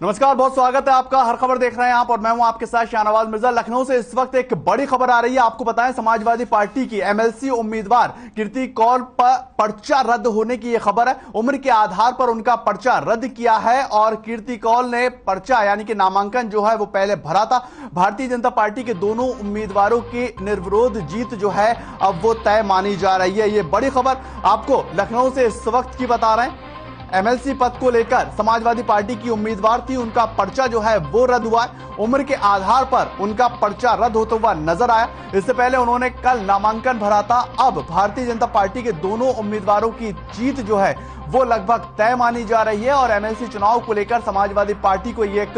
नमस्कार, बहुत स्वागत है आपका। हर खबर देख रहे हैं आप और मैं हूं आपके साथ शाहनवाज मिर्जा। लखनऊ से इस वक्त एक बड़ी खबर आ रही है। आपको बताएं, समाजवादी पार्टी की एमएलसी उम्मीदवार कीर्ति कौल पर पर्चा रद्द होने की यह खबर है। उम्र के आधार पर उनका पर्चा रद्द किया है और कीर्ति कौल ने पर्चा यानी कि नामांकन जो है वो पहले भरा था। भारतीय जनता पार्टी के दोनों उम्मीदवारों की निर्विरोध जीत जो है अब वो तय मानी जा रही है। ये बड़ी खबर आपको लखनऊ से इस वक्त की बता रहे हैं। एमएलसी पद को लेकर समाजवादी पार्टी की उम्मीदवार थी, उनका पर्चा जो है वो रद्द हुआ है। उम्र के आधार पर उनका पर्चा रद्द होता हुआ नजर आया। इससे पहले उन्होंने कल नामांकन भरा था। अब भारतीय जनता पार्टी के दोनों उम्मीदवारों की जीत जो है वो लगभग तय मानी जा रही है और एमएलसी चुनाव को लेकर समाजवादी पार्टी को ये एक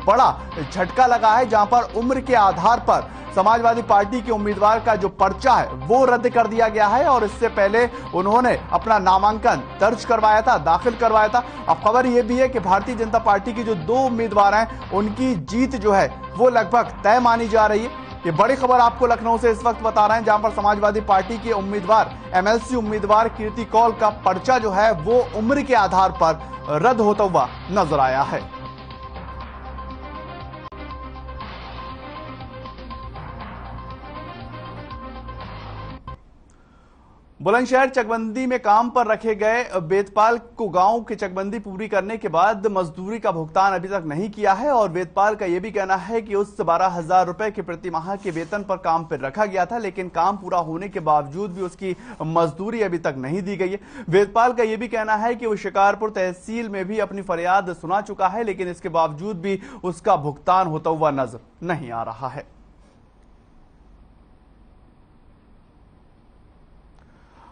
बड़ा झटका लगा है, जहां पर उम्र के आधार पर समाजवादी पार्टी के उम्मीदवार का जो पर्चा है वो रद्द कर दिया गया है और इससे पहले उन्होंने अपना नामांकन दर्ज करवाया था, दाखिल करवाया था। अब खबर यह भी है कि भारतीय जनता पार्टी के जो दो उम्मीदवार हैं उनकी जीत जो है वो लगभग तय मानी जा रही है। ये बड़ी खबर आपको लखनऊ से इस वक्त बता रहे हैं, जहां पर समाजवादी पार्टी के उम्मीदवार एमएलसी उम्मीदवार कीर्ति कौल का पर्चा जो है वो उम्र के आधार पर रद्द होता हुआ नजर आया है। बुलंदशहर चकबंदी में काम पर रखे गए वेदपाल को गांव की चकबंदी पूरी करने के बाद मजदूरी का भुगतान अभी तक नहीं किया है और वेदपाल का यह भी कहना है कि उस 12,000 रुपए के प्रति माह के वेतन पर काम पर रखा गया था, लेकिन काम पूरा होने के बावजूद भी उसकी मजदूरी अभी तक नहीं दी गई है। वेदपाल का यह भी कहना है कि वो शिकारपुर तहसील में भी अपनी फरियाद सुना चुका है, लेकिन इसके बावजूद भी उसका भुगतान होता हुआ नजर नहीं आ रहा है।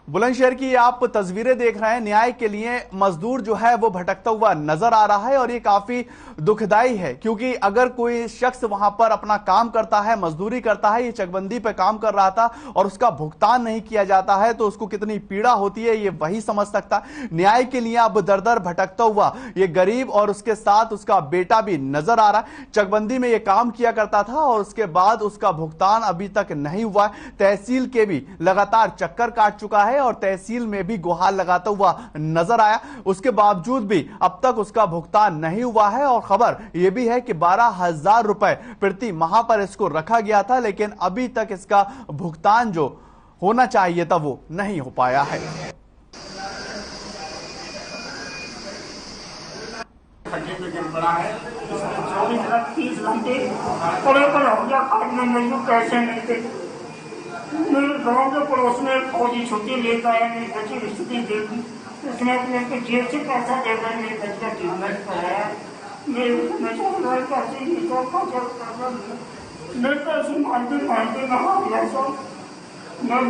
बुलंदशहर की आप तस्वीरें देख रहे हैं। न्याय के लिए मजदूर जो है वो भटकता हुआ नजर आ रहा है और ये काफी दुखदाई है, क्योंकि अगर कोई शख्स वहां पर अपना काम करता है, मजदूरी करता है, ये चकबंदी पे काम कर रहा था और उसका भुगतान नहीं किया जाता है तो उसको कितनी पीड़ा होती है ये वही समझ सकता। न्याय के लिए अब दर दर भटकता हुआ ये गरीब और उसके साथ उसका बेटा भी नजर आ रहा है। चकबंदी में ये काम किया करता था और उसके बाद उसका भुगतान अभी तक नहीं हुआ। तहसील के भी लगातार चक्कर काट चुका है और तहसील में भी गुहार लगाता हुआ नजर आया, उसके बावजूद भी अब तक उसका भुगतान नहीं हुआ है। और खबर यह भी है कि 12,000 रुपए प्रति माह पर इसको रखा गया था, लेकिन अभी तक इसका भुगतान जो होना चाहिए था वो नहीं हो पाया है। मेरे गांव के पड़ोस में फौजी छुट्टी लेकर आया, मेरी बच्ची की स्थिति देखी, उसने अपने जेब से पैसा देकर मेरी बच्ची का ट्रीटमेंट कराया। मैं पैसे मांगते नहा गया सब। मैं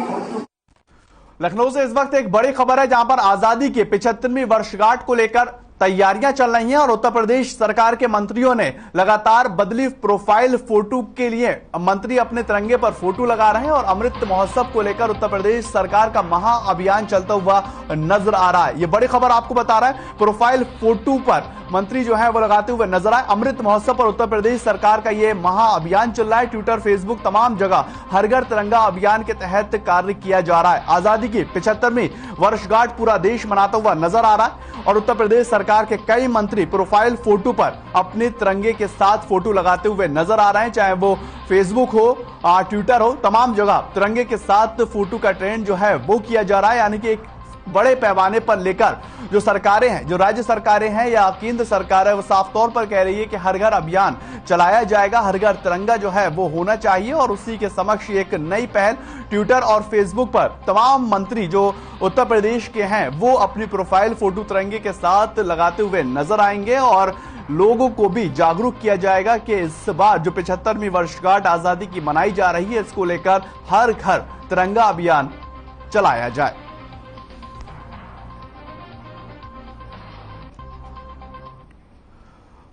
लखनऊ से इस वक्त एक बड़ी खबर है, जहां पर आजादी के 75वीं वर्षगांठ को लेकर तैयारियां चल रही हैं और उत्तर प्रदेश सरकार के मंत्रियों ने लगातार बदली प्रोफाइल फोटो के लिए मंत्री अपने तिरंगे पर फोटो लगा रहे हैं और अमृत महोत्सव को लेकर उत्तर प्रदेश सरकार का महा अभियान चलता हुआ नजर आ रहा है। यह बड़ी खबर आपको बता रहा है। प्रोफाइल फोटो पर मंत्री जो है वो लगाते हुए नजर आए। अमृत महोत्सव पर उत्तर प्रदेश सरकार का यह महा अभियान चल रहा है। ट्विटर, फेसबुक, तमाम जगह हर घर तिरंगा अभियान के तहत कार्य किया जा रहा है। आजादी की 75वीं वर्षगांठ पूरा देश मनाता हुआ नजर आ रहा है और उत्तर प्रदेश सरकार के कई मंत्री प्रोफाइल फोटो पर अपने तिरंगे के साथ फोटो लगाते हुए नजर आ रहे हैं, चाहे वो फेसबुक हो, ट्विटर हो, तमाम जगह तिरंगे के साथ फोटो का ट्रेंड जो है वो किया जा रहा है। यानी कि एक बड़े पैमाने पर लेकर जो सरकारें हैं, जो राज्य सरकारें हैं या केंद्र सरकार है, वो साफ तौर पर कह रही है कि हर घर अभियान चलाया जाएगा, हर घर तिरंगा जो है वो होना चाहिए। और उसी के समक्ष एक नई पहल ट्विटर और फेसबुक पर तमाम मंत्री जो उत्तर प्रदेश के हैं वो अपनी प्रोफाइल फोटो तिरंगे के साथ लगाते हुए नजर आएंगे और लोगों को भी जागरूक किया जाएगा कि इस बार जो 75वीं वर्षगांठ आजादी की मनाई जा रही है, इसको लेकर हर घर तिरंगा अभियान चलाया जाए।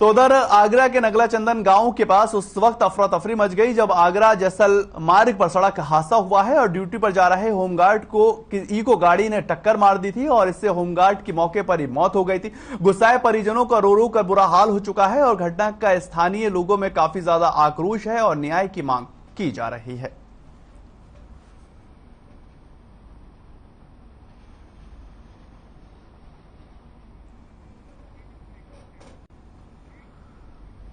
तो उधर आगरा के नगला चंदन गांव के पास उस वक्त अफरा तफरी मच गई जब आगरा जैसल मार्ग पर सड़क हादसा हुआ है और ड्यूटी पर जा रहे होमगार्ड को इको गाड़ी ने टक्कर मार दी थी और इससे होमगार्ड की मौके पर ही मौत हो गई थी। गुस्साए परिजनों का रो रो कर बुरा हाल हो चुका है और घटना का स्थानीय लोगों में काफी ज्यादा आक्रोश है और न्याय की मांग की जा रही है।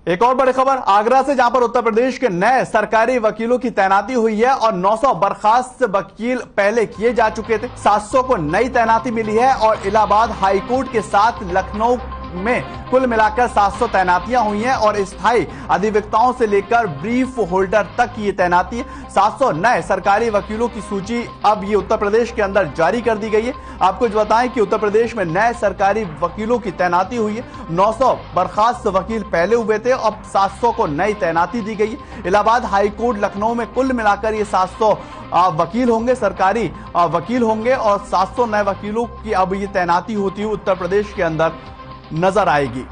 एक और बड़ी खबर आगरा से, जहां पर उत्तर प्रदेश के नए सरकारी वकीलों की तैनाती हुई है और 900 बर्खास्त वकील पहले किए जा चुके थे। 700 को नई तैनाती मिली है और इलाहाबाद हाईकोर्ट के साथ लखनऊ में कुल मिलाकर 700 तैनातियां हुई हैं और स्थायी अधिवक्ताओं से लेकर ब्रीफ होल्डर तक ये तैनाती है। 700 नए सरकारी वकीलों की सूची अब ये उत्तर प्रदेश के अंदर जारी कर दी गई है। आपको जो बताएं कि उत्तर प्रदेश में नए सरकारी वकीलों की तैनाती हुई है। 900 बर्खास्त वकील पहले हुए थे, अब 700 को नई तैनाती दी गई है। इलाहाबाद हाईकोर्ट लखनऊ में कुल मिलाकर ये 700 वकील होंगे, सरकारी वकील होंगे और 700 नए वकीलों की अब ये तैनाती होती हुई उत्तर प्रदेश के अंदर नजर आएगी।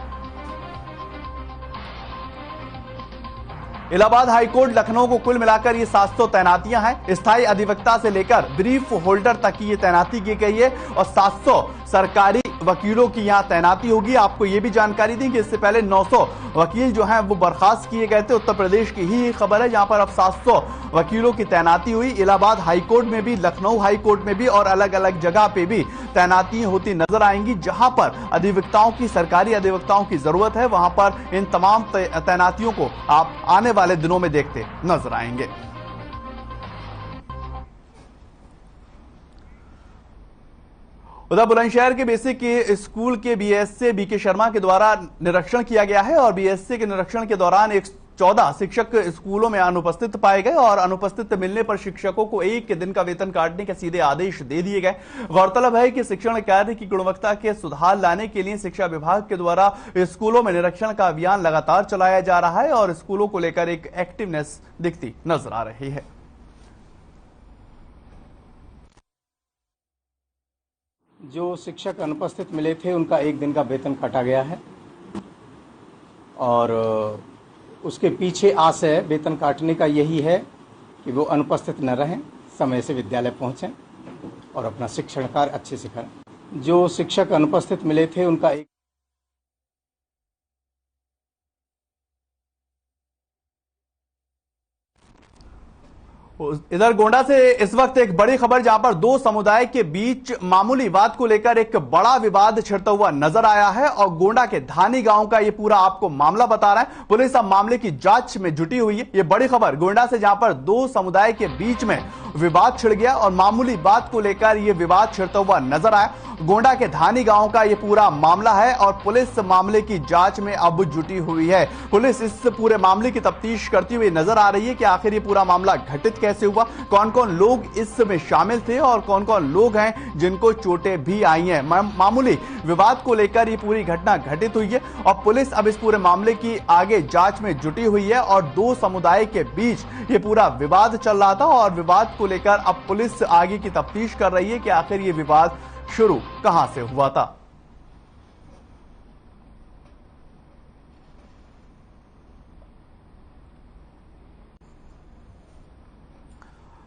इलाहाबाद हाईकोर्ट लखनऊ को कुल मिलाकर ये 700 तैनातियां हैं। स्थायी अधिवक्ता से लेकर ब्रीफ होल्डर तक की ये तैनाती की गई है और 700 सरकारी वकीलों की यहां तैनाती होगी। आपको यह भी जानकारी दी कि इससे पहले 900 वकील जो हैं वो बर्खास्त किए गए थे। उत्तर प्रदेश की ही खबर है, जहां पर अब 700 वकीलों की तैनाती हुई। इलाहाबाद हाईकोर्ट में भी, लखनऊ हाईकोर्ट में भी और अलग अलग जगह पे भी तैनाती होती नजर आएंगी। जहां पर अधिवक्ताओं की, सरकारी अधिवक्ताओं की जरूरत है, वहां पर इन तमाम तैनातियों को आप आने वाले दिनों में देखते नजर आएंगे। उधर बुलंदशहर के बेसिक स्कूल के बीएससी बीके शर्मा के द्वारा निरीक्षण किया गया है और बीएससी के निरीक्षण के दौरान 14 शिक्षक स्कूलों में अनुपस्थित पाए गए और अनुपस्थित मिलने पर शिक्षकों को 1 दिन का वेतन काटने के सीधे आदेश दे दिए गए। गौरतलब है कि शिक्षण कार्य की गुणवत्ता के सुधार लाने के लिए शिक्षा विभाग के द्वारा स्कूलों में निरीक्षण का अभियान लगातार चलाया जा रहा है और स्कूलों को लेकर एक एक्टिवनेस दिखती नजर आ रही है। जो शिक्षक अनुपस्थित मिले थे उनका 1 दिन का वेतन काटा गया है और उसके पीछे आशय वेतन काटने का यही है कि वो अनुपस्थित न रहें, समय से विद्यालय पहुंचें और अपना शिक्षण कार्य अच्छे से करें। जो शिक्षक अनुपस्थित मिले थे उनका इधर गोंडा से इस वक्त एक बड़ी खबर, जहां पर 2 समुदाय के बीच मामूली बात को लेकर एक बड़ा विवाद छिड़ता हुआ नजर आया है और गोंडा के धानी गांव का ये पूरा आपको मामला बता रहा है। पुलिस अब मामले की जांच में जुटी हुई है। ये बड़ी खबर गोंडा से, जहां पर 2 समुदाय के बीच में विवाद छिड़ गया और मामूली बात को लेकर यह विवाद छिड़ता हुआ नजर आया। गोंडा के धानी गांव का यह पूरा मामला है और पुलिस मामले की जांच में अब जुटी हुई है। पुलिस इस पूरे मामले की तफ्तीश करती हुई नजर आ रही है कि आखिर ये पूरा मामला घटित कैसे हुआ, कौन कौन लोग इसमें शामिल थे और कौन कौन लोग हैं जिनको चोटें भी आई हैं। मामूली विवाद को लेकर ये पूरी घटना घटित हुई है और पुलिस अब इस पूरे मामले की आगे जांच में जुटी हुई है और 2 समुदाय के बीच ये पूरा विवाद चल रहा था और विवाद को लेकर अब पुलिस आगे की तफ्तीश कर रही है कि आखिर ये विवाद शुरू कहां से हुआ था।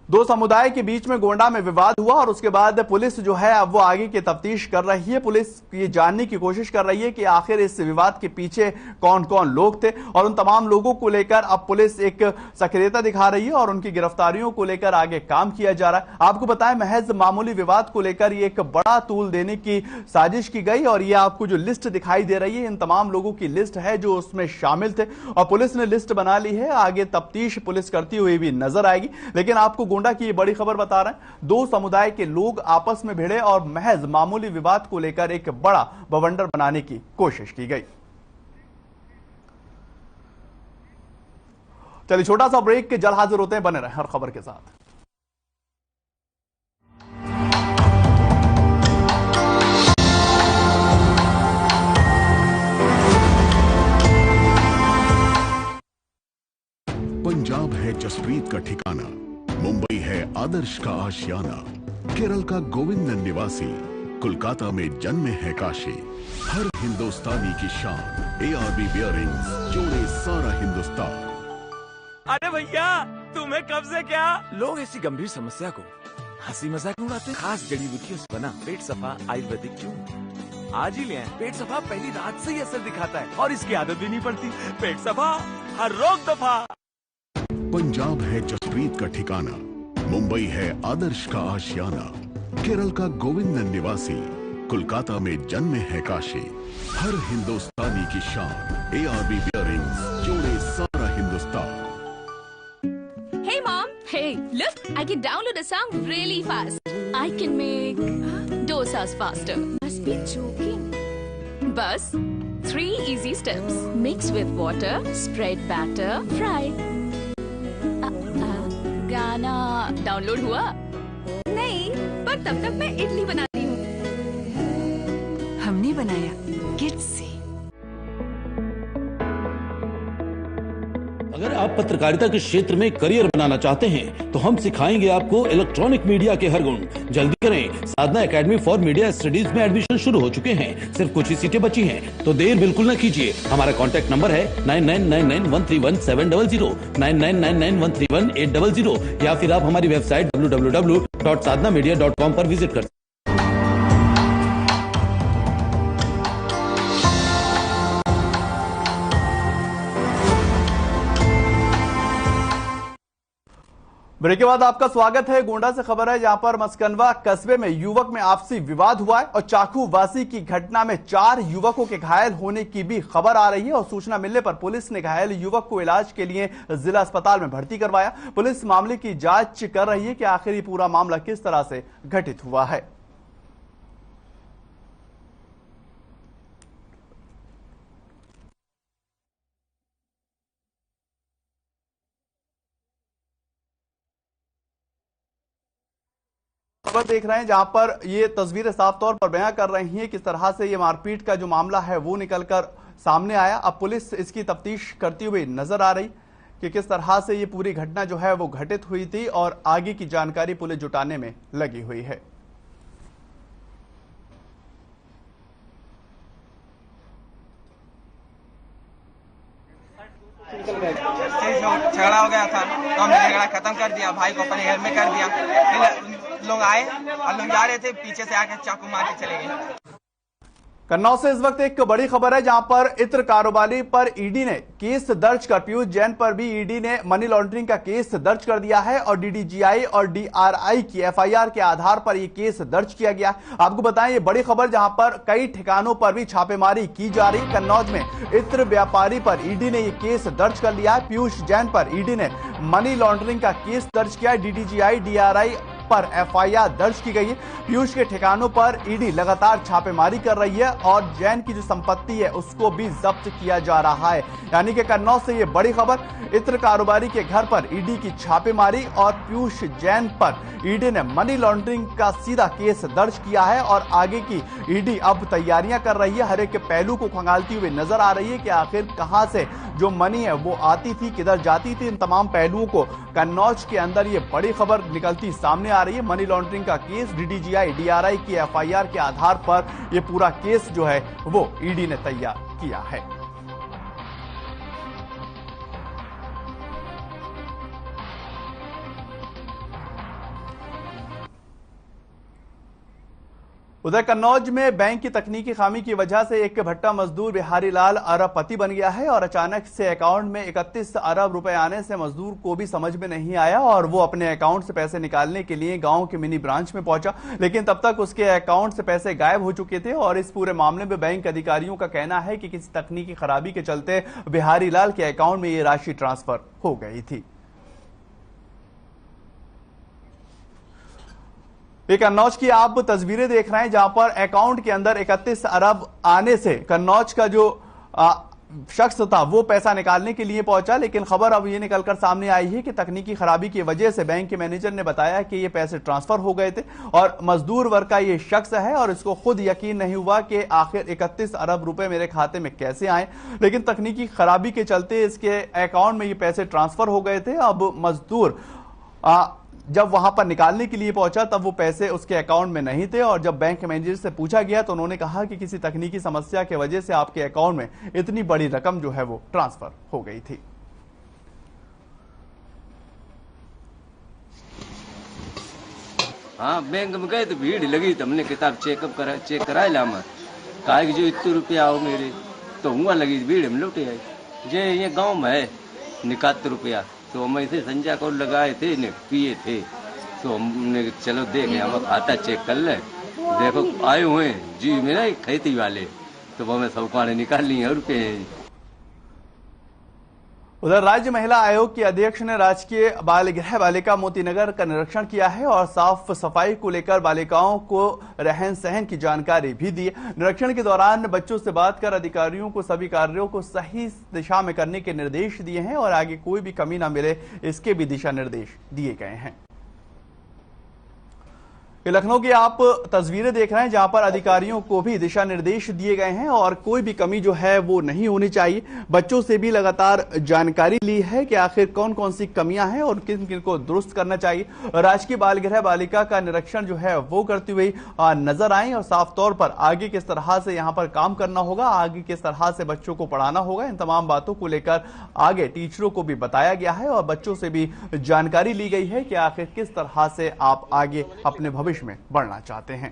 दो समुदाय के बीच में गोंडा में विवाद हुआ और उसके बाद पुलिस जो है अब वो आगे की तफ्तीश कर रही है। पुलिस ये जानने की कोशिश कर रही है कि आखिर इस विवाद के पीछे कौन कौन लोग थे और उन तमाम लोगों को लेकर अब पुलिस एक सक्रियता दिखा रही है और उनकी गिरफ्तारियों को लेकर आगे काम किया जा रहा है। आपको बताएं, महज मामूली विवाद को लेकर ये एक बड़ा तूल देने की साजिश की गई और ये आपको जो लिस्ट दिखाई दे रही है, इन तमाम लोगों की लिस्ट है जो उसमें शामिल थे और पुलिस ने लिस्ट बना ली है। आगे तफ्तीश पुलिस करती हुई भी नजर आएगी। लेकिन आपको गोंडा की ये बड़ी खबर बता रहे हैं, 2 समुदाय के लोग आपस में भिड़े और महज मामूली विवाद को लेकर एक बड़ा बवंडर बनाने की कोशिश की गई। चलिए छोटा सा ब्रेक के जल्द हाजिर होते हैं, बने रहे हर खबर के साथ। पंजाब है जसप्रीत का ठिकाना, मुंबई है आदर्श का आशियाना, केरल का गोविंद निवासी, कोलकाता में जन्म है काशी। हर हिंदुस्तानी की शान ARB बियरिंग्स जोड़े सारा हिंदुस्तान। अरे भैया, तुम्हें कब से क्या? लोग ऐसी गंभीर समस्या को हंसी मजाक में उड़ाते। खास जड़ी बूटियों से बना पेट सफा आयुर्वेदिक चूर्ण आज ही ले आए। पेट सफा पहली रात से ही असर दिखाता है और इसकी आदत भी नहीं पड़ती। पेट सफा, हर रोग दफा। पंजाब है जसप्रीत का ठिकाना, मुंबई है आदर्श का आशियाना, केरल का गोविंद निवासी, कोलकाता में जन्म है काशी। हर हिंदुस्तानी की शान ARB bearings Mom. Hey, look, I can download a song really fast. I can make dosas faster. Must be joking. Bus, 3 easy steps. Mix with water, spread batter, fry. गाना डाउनलोड हुआ? नहीं, पर तब तक मैं इडली बना रही हूँ। हमने बनाया किड्स से। अगर आप पत्रकारिता के क्षेत्र में करियर बनाना चाहते हैं तो हम सिखाएंगे आपको इलेक्ट्रॉनिक मीडिया के हर गुण। जल्दी करें, साधना एकेडमी फॉर मीडिया स्टडीज में एडमिशन शुरू हो चुके हैं। सिर्फ कुछ ही सीटें बची हैं, तो देर बिल्कुल न कीजिए। हमारा कॉन्टैक्ट नंबर है 9999131700, 9999131800, या फिर आप हमारी वेबसाइट www.sadhnamedia.com पर विजिट कर। ब्रेक के बाद आपका स्वागत है। गोंडा से खबर है, जहां पर मस्कनवा कस्बे में युवक में आपसी विवाद हुआ है और चाकूबाजी की घटना में 4 युवकों के घायल होने की भी खबर आ रही है। और सूचना मिलने पर पुलिस ने घायल युवक को इलाज के लिए जिला अस्पताल में भर्ती करवाया। पुलिस मामले की जांच कर रही है कि आखिर ये पूरा मामला किस तरह से घटित हुआ है। खबर देख रहे हैं, जहां पर ये तस्वीरें साफ तौर पर बयां कर रही हैं किस तरह से ये मारपीट का जो मामला है वो निकलकर सामने आया। अब पुलिस इसकी तफ्तीश करती हुई नजर आ रही कि किस तरह से ये पूरी घटना जो है वो घटित हुई थी और आगे की जानकारी पुलिस जुटाने में लगी हुई है। झगड़ा हो गया था तो हमने झगड़ा खत्म कर दिया, भाई को अपने घर में कर दिया। फिर लोग आए और लोग जा रहे थे, पीछे से आके चाकू मार के चले गए। कन्नौज से इस वक्त एक बड़ी खबर है, जहां पर इत्र कारोबारी पर ईडी ने केस दर्ज कर पीयूष जैन पर भी ईडी ने मनी लॉन्ड्रिंग का केस दर्ज कर दिया है और डीडीजीआई और डीआरआई की एफआईआर के आधार पर यह केस दर्ज किया गया है। आपको बताएं ये बड़ी खबर, जहां पर कई ठिकानों पर भी छापेमारी की जा रही। कन्नौज में इत्र व्यापारी पर ईडी ने यह केस दर्ज कर लिया है। पीयूष जैन पर ईडी ने मनी लॉन्ड्रिंग का केस दर्ज किया है। डीडीजीआई डीआरआई पर एफआईआर दर्ज की गई है। पीयूष के ठिकानों पर ईडी लगातार छापेमारी कर रही है और जैन की जो संपत्ति है उसको भी जब्त किया जा रहा है। यानी कि कन्नौज से ये बड़ी खबर, इत्र कारोबारी के घर पर ईडी की छापेमारी और पीयूष जैन पर ईडी ने मनी लॉन्ड्रिंग का सीधा केस दर्ज किया है और आगे की ईडी अब तैयारियां कर रही है। हर एक के पहलू को खंगालती हुई नजर आ रही है कि आखिर कहां से जो मनी है वो आती थी, किधर जाती थी। इन तमाम पहलुओं को कन्नौज के अंदर ये बड़ी खबर निकलती सामने आ रही है। मनी लॉन्ड्रिंग का केस डीडीजीआई डीआरआई की एफआईआर के आधार पर यह पूरा केस जो है वो ईडी ने तैयार किया है। उधर कन्नौज में बैंक की तकनीकी खामी की वजह से एक भट्टा मजदूर बिहारी लाल अरबपति बन गया है और अचानक से अकाउंट में 31 अरब रुपए आने से मजदूर को भी समझ में नहीं आया और वो अपने अकाउंट से पैसे निकालने के लिए गांव के मिनी ब्रांच में पहुंचा, लेकिन तब तक उसके अकाउंट से पैसे गायब हो चुके थे। और इस पूरे मामले में बैंक अधिकारियों का कहना है कि किसी तकनीकी खराबी के चलते बिहारी लाल के अकाउंट में ये राशि ट्रांसफर हो गई थी। एक कन्नौज की आप तस्वीरें देख रहे हैं, जहां पर अकाउंट के अंदर 31 अरब आने से कन्नौज का जो शख्स था वो पैसा निकालने के लिए पहुंचा, लेकिन खबर अब ये निकलकर सामने आई है कि तकनीकी खराबी की वजह से बैंक के मैनेजर ने बताया कि ये पैसे ट्रांसफर हो गए थे और मजदूर वर्ग का ये शख्स है और इसको खुद यकीन नहीं हुआ कि आखिर 31 अरब रुपए मेरे खाते में कैसे आए, लेकिन तकनीकी खराबी के चलते इसके अकाउंट में ये पैसे ट्रांसफर हो गए थे। अब मजदूर जब वहां पर निकालने के लिए पहुंचा तब वो पैसे उसके अकाउंट में नहीं थे और जब बैंक मैनेजर से पूछा गया तो उन्होंने कहा कि किसी तकनीकी समस्या की वजह से आपके अकाउंट में इतनी बड़ी रकम जो है वो ट्रांसफर हो गई थी। हाँ, बैंक में गए तो भीड़ लगी तो हमने किताब चेक कराए ला कहा कि जो इतने रुपया आओ मेरे, तो हुआ लगी भीड़, हम लौटे आए। जे ये गाँव में है 71 रुपया, तो हम ऐसे संजय को लगाए थे ने पिए थे, तो हमने चलो देखे हम खाता चेक कर ले, देखो आए हुए जी मेरा खेती वाले, तो हमें सब काने निकाल लिए रुपये। उधर राज्य महिला आयोग की अध्यक्ष ने राजकीय बाल गृह बालिका मोतीनगर का निरीक्षण किया है और साफ सफाई को लेकर बालिकाओं को रहन सहन की जानकारी भी दी। निरीक्षण के दौरान बच्चों से बात कर अधिकारियों को सभी कार्यों को सही दिशा में करने के निर्देश दिए हैं और आगे कोई भी कमी न मिले इसके भी दिशा निर्देश दिए गए हैं। लखनऊ की आप तस्वीरें देख रहे हैं जहां पर अधिकारियों को भी दिशा निर्देश दिए गए हैं और कोई भी कमी जो है वो नहीं होनी चाहिए। बच्चों से भी लगातार जानकारी ली है कि आखिर कौन कौन सी कमियां हैं और किन किन को दुरुस्त करना चाहिए। राजकीय बाल गृह बालिका का निरीक्षण जो है वो करते हुए नजर आए और साफ तौर पर आगे किस तरह से यहां पर काम करना होगा, आगे किस तरह से बच्चों को पढ़ाना होगा, इन तमाम बातों को लेकर आगे टीचरों को भी बताया गया है और बच्चों से भी जानकारी ली गई है कि आखिर किस तरह से आप आगे अपने भविष्य में बढ़ना चाहते हैं।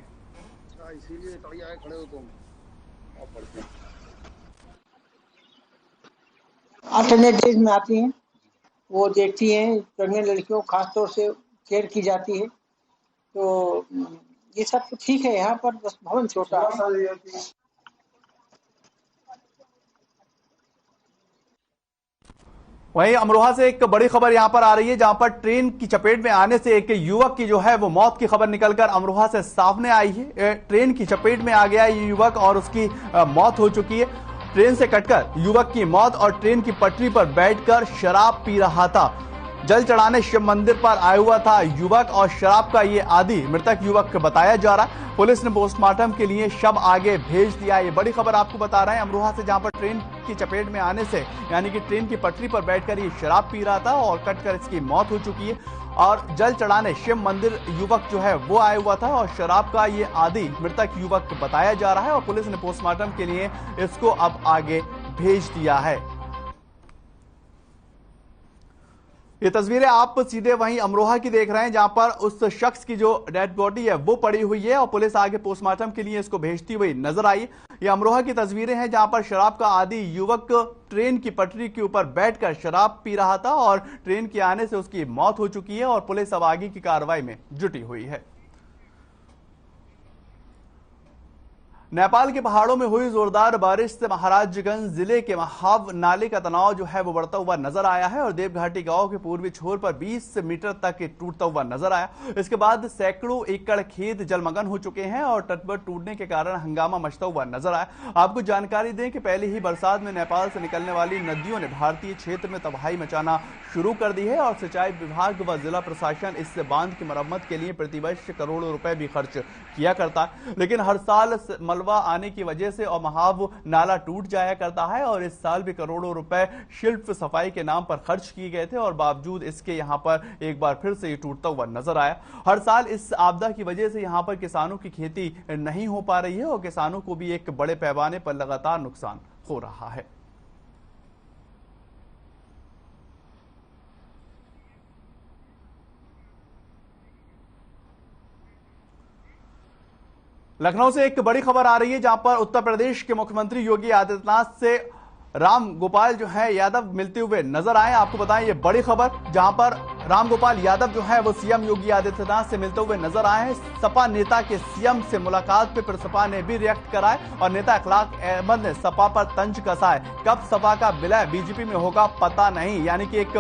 अल्टरनेट डेज में आती हैं, वो देखती हैं प्रेग्नेंट लड़कियों को खास तौर से केयर की जाती है, तो ये सब तो ठीक है। यहाँ पर बस भवन छोटा है। वहीं अमरोहा से एक बड़ी खबर यहां पर आ रही है जहां पर ट्रेन की चपेट में आने से एक युवक की जो है वो मौत की खबर निकलकर अमरोहा से सामने आई है। ट्रेन की चपेट में आ गया ये युवक और उसकी मौत हो चुकी है। ट्रेन से कटकर युवक की मौत और ट्रेन की पटरी पर बैठकर शराब पी रहा था। जल चढ़ाने शिव मंदिर पर आया हुआ था युवक और शराब का ये आदी मृतक युवक बताया जा रहा है। पुलिस ने पोस्टमार्टम के लिए शव आगे भेज दिया। ये बड़ी खबर आपको बता रहे हैं अमरोहा से जहां पर ट्रेन की चपेट में आने से यानी कि ट्रेन की पटरी पर बैठकर ये शराब पी रहा था और कटकर इसकी मौत हो चुकी है। और जल चढ़ाने शिव मंदिर युवक जो है वो आया हुआ था और शराब का ये आदी मृतक युवक बताया जा रहा है और पुलिस ने पोस्टमार्टम के लिए इसको अब आगे भेज दिया है। ये तस्वीरें आप सीधे वहीं अमरोहा की देख रहे हैं जहां पर उस शख्स की जो डेड बॉडी है वो पड़ी हुई है और पुलिस आगे पोस्टमार्टम के लिए इसको भेजती हुई नजर आई। ये अमरोहा की तस्वीरें हैं जहां पर शराब का आदी युवक ट्रेन की पटरी के ऊपर बैठकर शराब पी रहा था और ट्रेन के आने से उसकी मौत हो चुकी है और पुलिस अब आगे की कार्रवाई में जुटी हुई है। नेपाल के पहाड़ों में हुई जोरदार बारिश से महाराजगंज जिले के महाव नाले का तनाव जो है वो बढ़ता हुआ नजर आया है और देवघाटी गांव के पूर्वी छोर पर 20 मीटर तक टूटता हुआ नजर आया। इसके बाद सैकड़ों एकड़ खेत जलमग्न हो चुके हैं और तटबंध टूटने के कारण हंगामा मचता हुआ नजर आया। आपको जानकारी दें कि पहले ही बरसात में नेपाल से निकलने वाली नदियों ने भारतीय क्षेत्र में तबाही मचाना शुरू कर दी है और सिंचाई विभाग व जिला प्रशासन इस बांध की मरम्मत के लिए प्रतिवर्ष करोड़ों रुपए भी खर्च किया करता है, लेकिन हर साल मलबा आने की वजह से और महाव नाला टूट जाया करता है और इस साल भी करोड़ों रुपए शिल्प सफाई के नाम पर खर्च किए गए थे और बावजूद इसके यहां पर एक बार फिर से ये टूटता हुआ नजर आया। हर साल इस आपदा की वजह से यहां पर किसानों की खेती नहीं हो पा रही है और किसानों को भी एक बड़े पैमाने पर लगातार नुकसान हो रहा है। लखनऊ से एक बड़ी खबर आ रही है जहां पर उत्तर प्रदेश के मुख्यमंत्री योगी आदित्यनाथ से राम गोपाल जो है यादव मिलते हुए नजर आए। आपको बताएं ये बड़ी खबर जहां पर राम गोपाल यादव जो है वो सीएम योगी आदित्यनाथ से मिलते हुए नजर आए हैं। सपा नेता के सीएम से मुलाकात पे फिर सपा ने भी रिएक्ट करा है और नेता अखलाक अहमद ने सपा पर तंज कसा है। कब सपा का विलय बीजेपी में होगा पता नहीं, यानी कि एक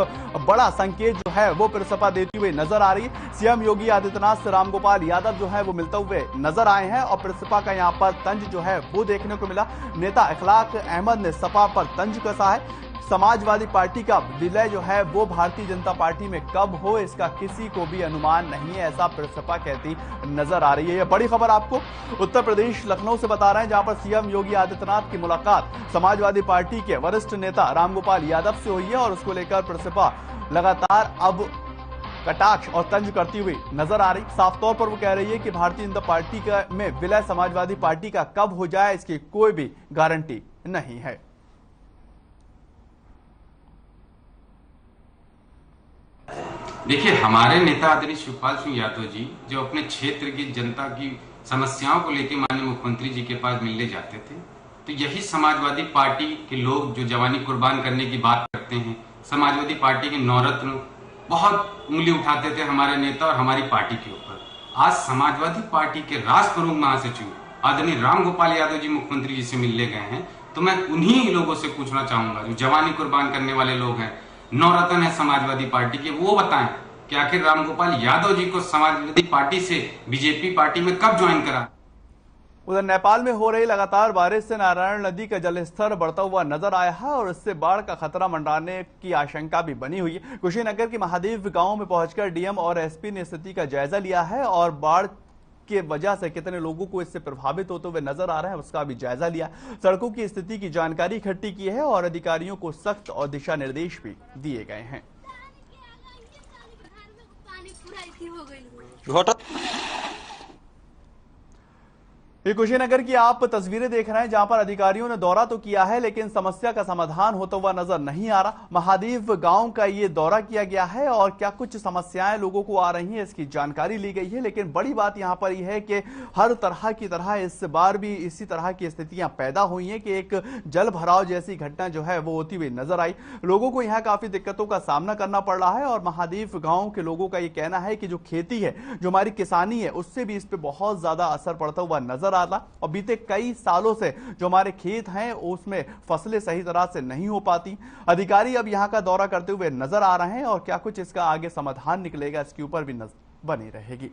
बड़ा संकेत जो है वो फिर सपा देती हुई नजर आ रही है। सीएम योगी आदित्यनाथ से राम गोपाल यादव जो है वो मिलते हुए नजर आए हैं और फिर सपा का यहाँ पर तंज जो है वो देखने को मिला। नेता अखलाक अहमद ने सपा पर तंज कसा है। समाजवादी पार्टी का विलय जो है वो भारतीय जनता पार्टी में कब हो इसका किसी को भी अनुमान नहीं है, ऐसा सपा कहती नजर आ रही है। यह बड़ी खबर आपको उत्तर प्रदेश लखनऊ से बता रहे हैं जहां पर सीएम योगी आदित्यनाथ की मुलाकात समाजवादी पार्टी के वरिष्ठ नेता रामगोपाल यादव से हुई है और उसको लेकर सपा लगातार अब कटाक्ष और तंज करती हुई नजर आ रही। साफ तौर पर वो कह रही है कि भारतीय जनता पार्टी में विलय समाजवादी पार्टी का कब हो जाए इसकी कोई भी गारंटी नहीं है। देखिए, हमारे नेता आदरणीय शिवपाल सिंह यादव जी जो अपने क्षेत्र की जनता की समस्याओं को लेकर माननीय मुख्यमंत्री जी के पास मिलने जाते थे, तो यही समाजवादी पार्टी के लोग जो जवानी कुर्बान करने की बात करते हैं, समाजवादी पार्टी के नवरत्न बहुत उंगली उठाते थे हमारे नेता और हमारी पार्टी के ऊपर। आज समाजवादी पार्टी के राष्ट्र प्रमुख महासचिव आदरणीय राम गोपाल यादव जी मुख्यमंत्री जी से मिलने गए हैं, तो मैं उन्हीं लोगों से पूछना चाहूंगा जो जवानी कुर्बान करने वाले लोग हैं, नवरत्न है समाजवादी पार्टी के, वो बताएं कि आखिर रामगोपाल यादव जी को समाजवादी पार्टी से बीजेपी पार्टी में कब ज्वाइन करा। उधर नेपाल में हो रही लगातार बारिश से नारायण नदी का जलस्तर बढ़ता हुआ नजर आया है और इससे बाढ़ का खतरा मंडराने की आशंका भी बनी हुई है। कुशीनगर के महादेव गांव में पहुंचकर डीएम और एसपी ने स्थिति का जायजा लिया है और बाढ़ के वजह से कितने लोगों को इससे प्रभावित होते हुए नजर आ रहे हैं उसका भी जायजा लिया। सड़कों की स्थिति की जानकारी इकट्ठी की है और अधिकारियों को सख्त और दिशा निर्देश भी दिए गए हैं। ये कुशीनगर की आप तस्वीरें देख रहे हैं जहां पर अधिकारियों ने दौरा तो किया है लेकिन समस्या का समाधान होता हुआ नजर नहीं आ रहा। महादेव गांव का ये दौरा किया गया है और क्या कुछ समस्याएं लोगों को आ रही हैं इसकी जानकारी ली गई है, लेकिन बड़ी बात यहां पर यह है कि हर तरह की तरह इस बार भी इसी तरह की स्थितियां पैदा हुई हैं कि एक जल भराव जैसी घटना जो है वो होती हुई नजर आई। लोगों को यहाँ काफी दिक्कतों का सामना करना पड़ रहा है और महादेव गाँव के लोगों का ये कहना है कि जो खेती है, जो हमारी किसानी है, उससे भी इस पर बहुत ज्यादा असर पड़ता हुआ नजर और बीते कई सालों से जो हमारे खेत हैं उसमें फसलें सही तरह से नहीं हो पाती। अधिकारी अब यहां का दौरा करते हुए नजर आ रहे हैं और क्या कुछ इसका आगे समाधान निकलेगा इसके ऊपर भी नजर बनी रहेगी।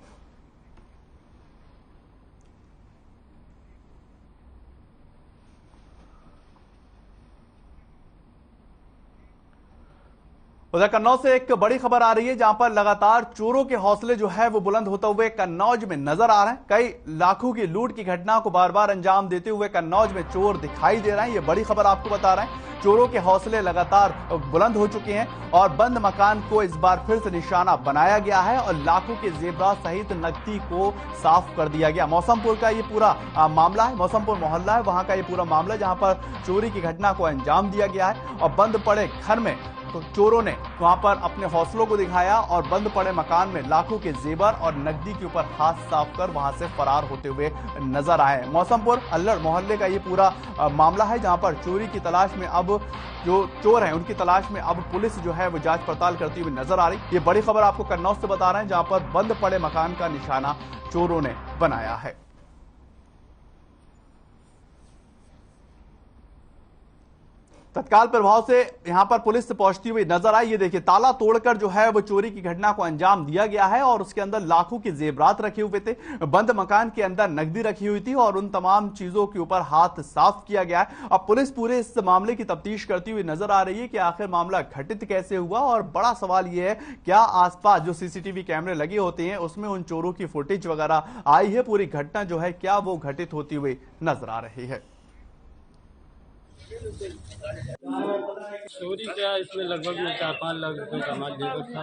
उधर कन्नौज से एक बड़ी खबर आ रही है जहां पर लगातार चोरों के हौसले जो है वो बुलंद होते हुए कन्नौज में नजर आ रहे हैं। कई लाखों की लूट की घटना को बार बार अंजाम देते हुए कन्नौज में चोर दिखाई दे रहे हैं। ये बड़ी खबर आपको बता रहे हैं। चोरों के हौसले लगातार बुलंद हो चुके हैं और बंद मकान को इस बार फिर से निशाना बनाया गया है और लाखों के जेवरात सहित नकदी को साफ कर दिया गया। मौसमपुर का ये पूरा मामला है, मौसमपुर मोहल्ला है, वहां का ये पूरा मामला जहां पर चोरी की घटना को अंजाम दिया गया है और बंद पड़े घर में तो चोरों ने वहां पर अपने हौसलों को दिखाया और बंद पड़े मकान में लाखों के जेवर और नकदी के ऊपर हाथ साफ कर वहां से फरार होते हुए नजर आए। मौसमपुर अल्लड़ मोहल्ले का ये पूरा मामला है जहां पर चोरी की तलाश में अब जो चोर हैं उनकी तलाश में अब पुलिस जो है वो जांच पड़ताल करती हुई नजर आ रही। ये बड़ी खबर आपको कन्नौज से बता रहे हैं जहां पर बंद पड़े मकान का निशाना चोरों ने बनाया है। तत्काल प्रभाव से यहां पर पुलिस पहुंचती हुई नजर आई। ये देखिए ताला तोड़कर जो है वो चोरी की घटना को अंजाम दिया गया है और उसके अंदर लाखों के जेवरात रखे हुए थे, बंद मकान के अंदर नकदी रखी हुई थी और उन तमाम चीजों के ऊपर हाथ साफ किया गया है। अब पुलिस पूरे इस मामले की तफ्तीश करती हुई नजर आ रही है कि आखिर मामला घटित कैसे हुआ और बड़ा सवाल यह है क्या आसपास जो सीसीटीवी कैमरे लगे होते हैं उसमें उन चोरों की फुटेज वगैरह आई है, पूरी घटना जो है क्या वो घटित होती हुई नजर आ रही है। चोरी क्या इसमें लगभग में 4-5 लाख रुपए का माल जेवर था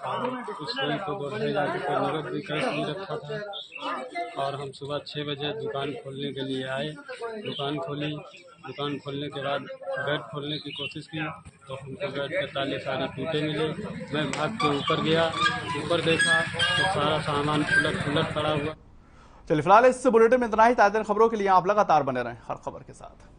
और कुछ कोई तो 2-2.5 लाख रुपए नगद भी कैश भी रखा था और हम सुबह 6 बजे दुकान खोलने के लिए आए। दुकान खोली, दुकान खोलने के बाद गेट खोलने की कोशिश की तो हमको गेट के ताले सारे टूटे मिले। मैं भाग के ऊपर गया, ऊपर देखा तो सारा सामान उलट पड़ा हुआ। चलिए फिलहाल इस बुलेटिन में इतना ही। ताज़ा खबरों के लिए आप लगातार बने रहें हर खबर के साथ।